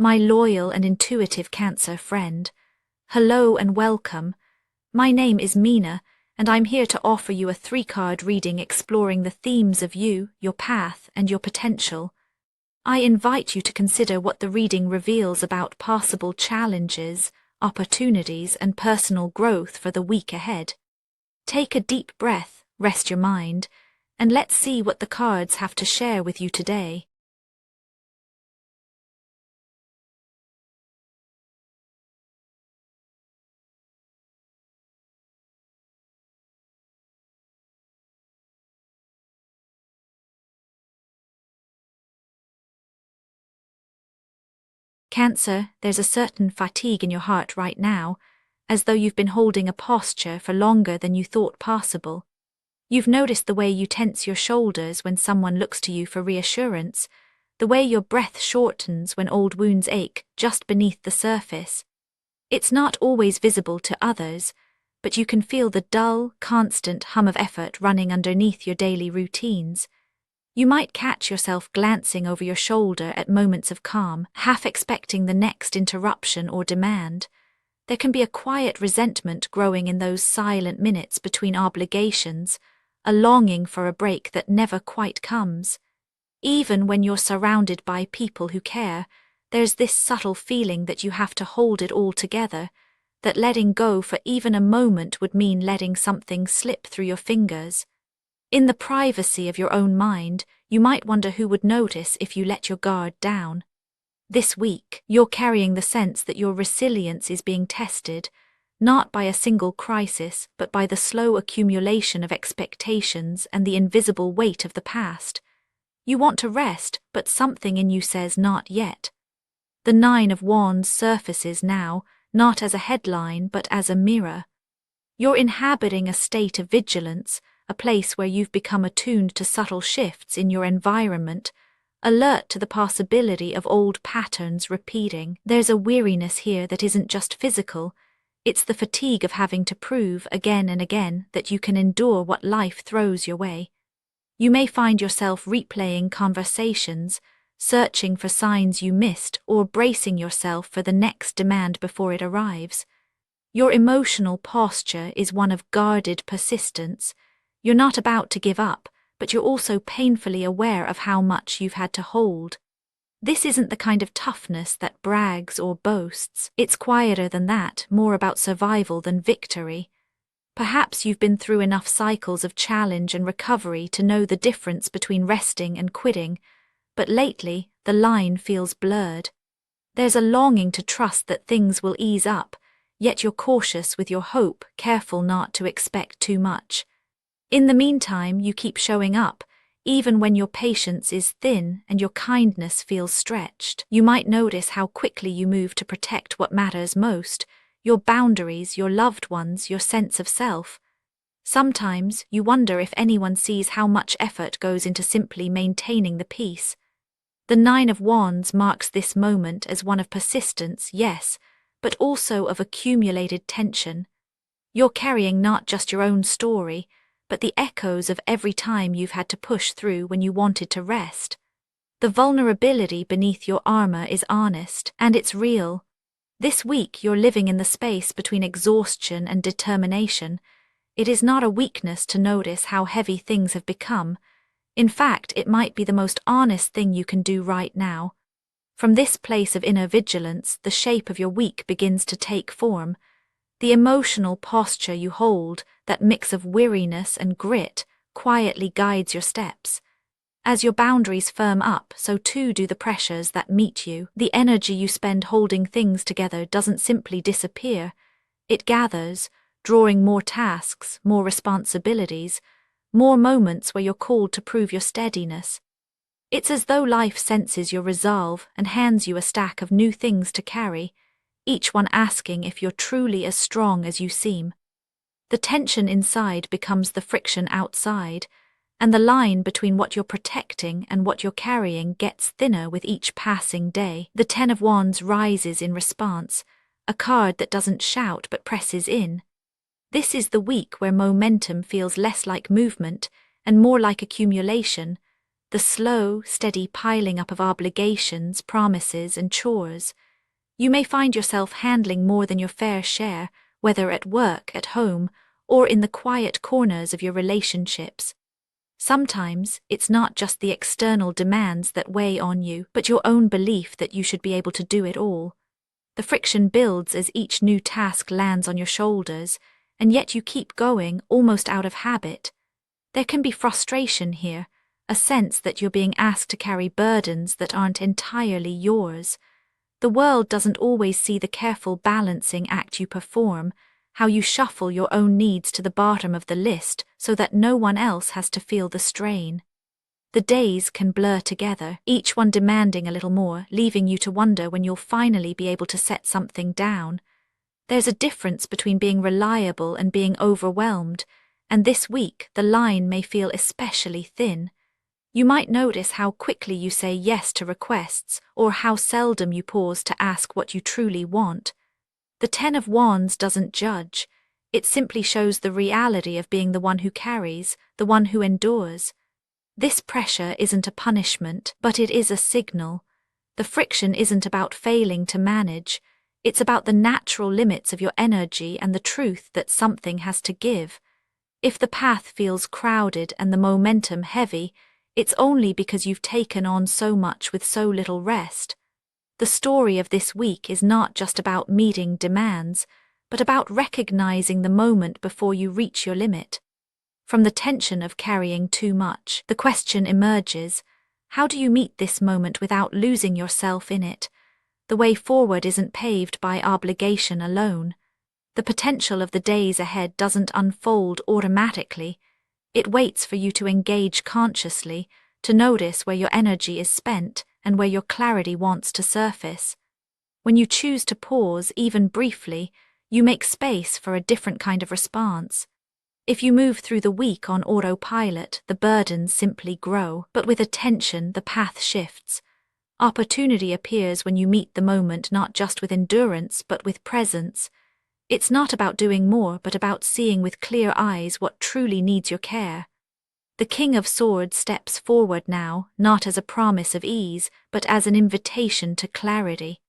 my loyal and intuitive Cancer friend. Hello and welcome. My name is Mina, and I'm here to offer you a 3-card reading exploring the themes of you, your path, and your potential. I invite you to consider what the reading reveals about possible challenges, opportunities, and personal growth for the week ahead. Take a deep breath, rest your mind, and let's see what the cards have to share with you today. Cancer, there's a certain fatigue in your heart right now, as though you've been holding a posture for longer than you thought possible. You've noticed the way you tense your shoulders when someone looks to you for reassurance, the way your breath shortens when old wounds ache just beneath the surface. It's not always visible to others, but you can feel the dull, constant hum of effort running underneath your daily routines. You might catch yourself glancing over your shoulder at moments of calm, half expecting the next interruption or demand. There can be a quiet resentment growing in those silent minutes between obligations, a longing for a break that never quite comes. Even when you're surrounded by people who care, there's this subtle feeling that you have to hold it all together, that letting go for even a moment would mean letting something slip through your fingers. In the privacy of your own mind, you might wonder who would notice if you let your guard down. This week, you're carrying the sense that your resilience is being tested, not by a single crisis, but by the slow accumulation of expectations and the invisible weight of the past. You want to rest, but something in you says not yet. The 9 of Wands surfaces now, not as a headline, but as a mirror. You're inhabiting a state of vigilance, a place where you've become attuned to subtle shifts in your environment, alert to the possibility of old patterns repeating. There's a weariness here that isn't just physical, it's the fatigue of having to prove again and again that you can endure what life throws your way. You may find yourself replaying conversations, searching for signs you missed, or bracing yourself for the next demand before it arrives. Your emotional posture is one of guarded persistence. You're not about to give up, but you're also painfully aware of how much you've had to hold. This isn't the kind of toughness that brags or boasts. It's quieter than that, more about survival than victory. Perhaps you've been through enough cycles of challenge and recovery to know the difference between resting and quitting, but lately the line feels blurred. There's a longing to trust that things will ease up, yet you're cautious with your hope, careful not to expect too much. In the meantime, you keep showing up, even when your patience is thin and your kindness feels stretched. You might notice how quickly you move to protect what matters most, your boundaries, your loved ones, your sense of self. Sometimes you wonder if anyone sees how much effort goes into simply maintaining the peace. The 9 of Wands marks this moment as one of persistence, yes, but also of accumulated tension. You're carrying not just your own story, but the echoes of every time you've had to push through when you wanted to rest. The vulnerability beneath your armor is honest, and it's real. This week you're living in the space between exhaustion and determination. It is not a weakness to notice how heavy things have become. In fact, it might be the most honest thing you can do right now. From this place of inner vigilance, the shape of your week begins to take form. The emotional posture you hold, that mix of weariness and grit, quietly guides your steps. As your boundaries firm up, so too do the pressures that meet you. The energy you spend holding things together doesn't simply disappear. It gathers, drawing more tasks, more responsibilities, more moments where you're called to prove your steadiness. It's as though life senses your resolve and hands you a stack of new things to carry, each one asking if you're truly as strong as you seem. The tension inside becomes the friction outside, and the line between what you're protecting and what you're carrying gets thinner with each passing day. The 10 of Wands rises in response, a card that doesn't shout but presses in. This is the week where momentum feels less like movement and more like accumulation, the slow, steady piling up of obligations, promises, and chores. You may find yourself handling more than your fair share, whether at work, at home, or in the quiet corners of your relationships. Sometimes it's not just the external demands that weigh on you, but your own belief that you should be able to do it all. The friction builds as each new task lands on your shoulders, and yet you keep going almost out of habit. There can be frustration here, a sense that you're being asked to carry burdens that aren't entirely yours. The world doesn't always see the careful balancing act you perform, how you shuffle your own needs to the bottom of the list so that no one else has to feel the strain. The days can blur together, each one demanding a little more, leaving you to wonder when you'll finally be able to set something down. There's a difference between being reliable and being overwhelmed, and this week the line may feel especially thin. You might notice how quickly you say yes to requests, or how seldom you pause to ask what you truly want. The Ten of Wands doesn't judge. It simply shows the reality of being the one who carries, the one who endures. This pressure isn't a punishment, but it is a signal. The friction isn't about failing to manage. It's about the natural limits of your energy and the truth that something has to give. If the path feels crowded and the momentum heavy, it's only because you've taken on so much with so little rest. The story of this week is not just about meeting demands, but about recognizing the moment before you reach your limit. From the tension of carrying too much, the question emerges, how do you meet this moment without losing yourself in it? The way forward isn't paved by obligation alone. The potential of the days ahead doesn't unfold automatically. It waits for you to engage consciously, to notice where your energy is spent and where your clarity wants to surface. When you choose to pause, even briefly, you make space for a different kind of response. If you move through the week on autopilot, the burdens simply grow, but with attention, the path shifts. Opportunity appears when you meet the moment not just with endurance, but with presence. It's not about doing more, but about seeing with clear eyes what truly needs your care. The King of Swords steps forward now, not as a promise of ease, but as an invitation to clarity.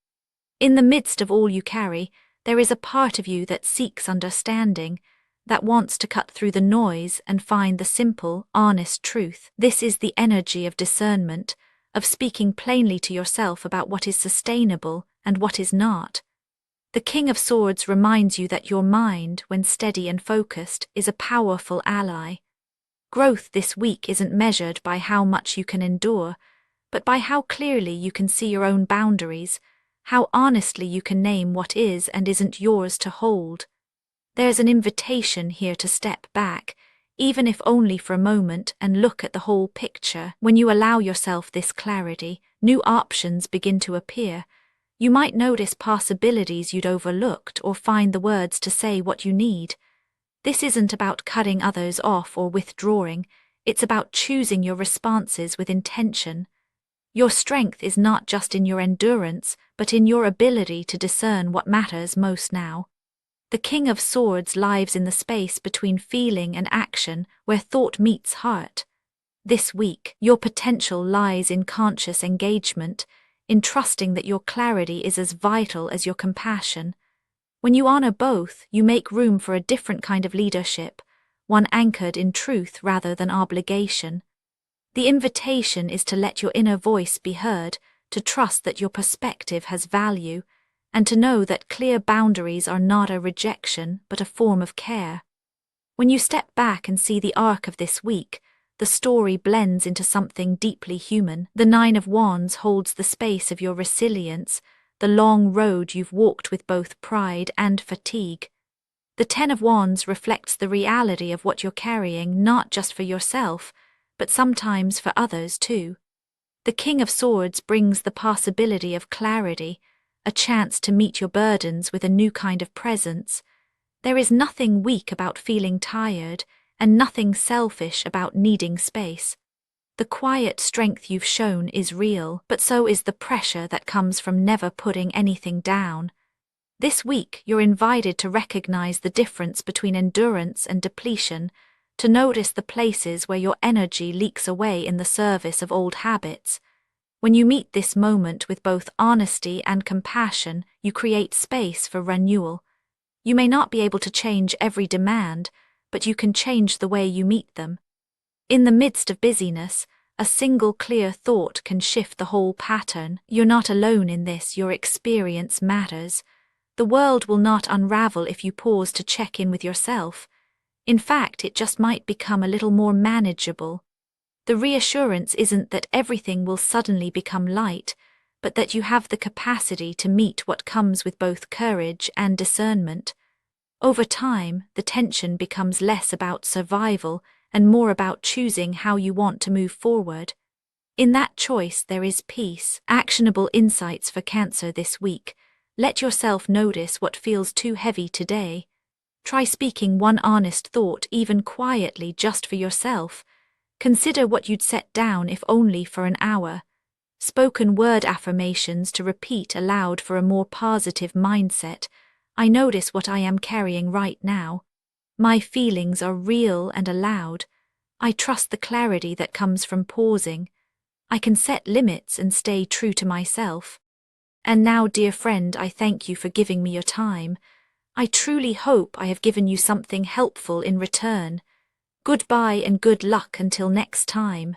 In the midst of all you carry, there is a part of you that seeks understanding, that wants to cut through the noise and find the simple, honest truth. This is the energy of discernment, of speaking plainly to yourself about what is sustainable and what is not. The King of Swords reminds you that your mind, when steady and focused, is a powerful ally. Growth this week isn't measured by how much you can endure, but by how clearly you can see your own boundaries, how honestly you can name what is and isn't yours to hold. There's an invitation here to step back, even if only for a moment, and look at the whole picture. When you allow yourself this clarity, new options begin to appear. You might notice possibilities you'd overlooked or find the words to say what you need. This isn't about cutting others off or withdrawing, it's about choosing your responses with intention. Your strength is not just in your endurance, but in your ability to discern what matters most now. The King of Swords lives in the space between feeling and action, where thought meets heart. This week, your potential lies in conscious engagement, in trusting that your clarity is as vital as your compassion. When you honor both, you make room for a different kind of leadership, one anchored in truth rather than obligation. The invitation is to let your inner voice be heard, to trust that your perspective has value, and to know that clear boundaries are not a rejection, but a form of care. When you step back and see the arc of this week, the story blends into something deeply human. The Nine of Wands holds the space of your resilience, the long road you've walked with both pride and fatigue. The Ten of Wands reflects the reality of what you're carrying, not just for yourself, but sometimes for others too. The King of Swords brings the possibility of clarity, a chance to meet your burdens with a new kind of presence. There is nothing weak about feeling tired, and nothing selfish about needing space. The quiet strength you've shown is real, but so is the pressure that comes from never putting anything down. This week, you're invited to recognize the difference between endurance and depletion, to notice the places where your energy leaks away in the service of old habits. When you meet this moment with both honesty and compassion, you create space for renewal. You may not be able to change every demand, but you can change the way you meet them. In the midst of busyness, a single clear thought can shift the whole pattern. You're not alone in this, your experience matters. The world will not unravel if you pause to check in with yourself. In fact, it just might become a little more manageable. The reassurance isn't that everything will suddenly become light, but that you have the capacity to meet what comes with both courage and discernment. Over time, the tension becomes less about survival and more about choosing how you want to move forward. In that choice, there is peace. Actionable insights for Cancer this week. Let yourself notice what feels too heavy today. Try speaking one honest thought, even quietly, just for yourself. Consider what you'd set down if only for an hour. Spoken word affirmations to repeat aloud for a more positive mindset. I notice what I am carrying right now. My feelings are real and allowed. I trust the clarity that comes from pausing. I can set limits and stay true to myself. And now, dear friend, I thank you for giving me your time. I truly hope I have given you something helpful in return. Goodbye and good luck until next time.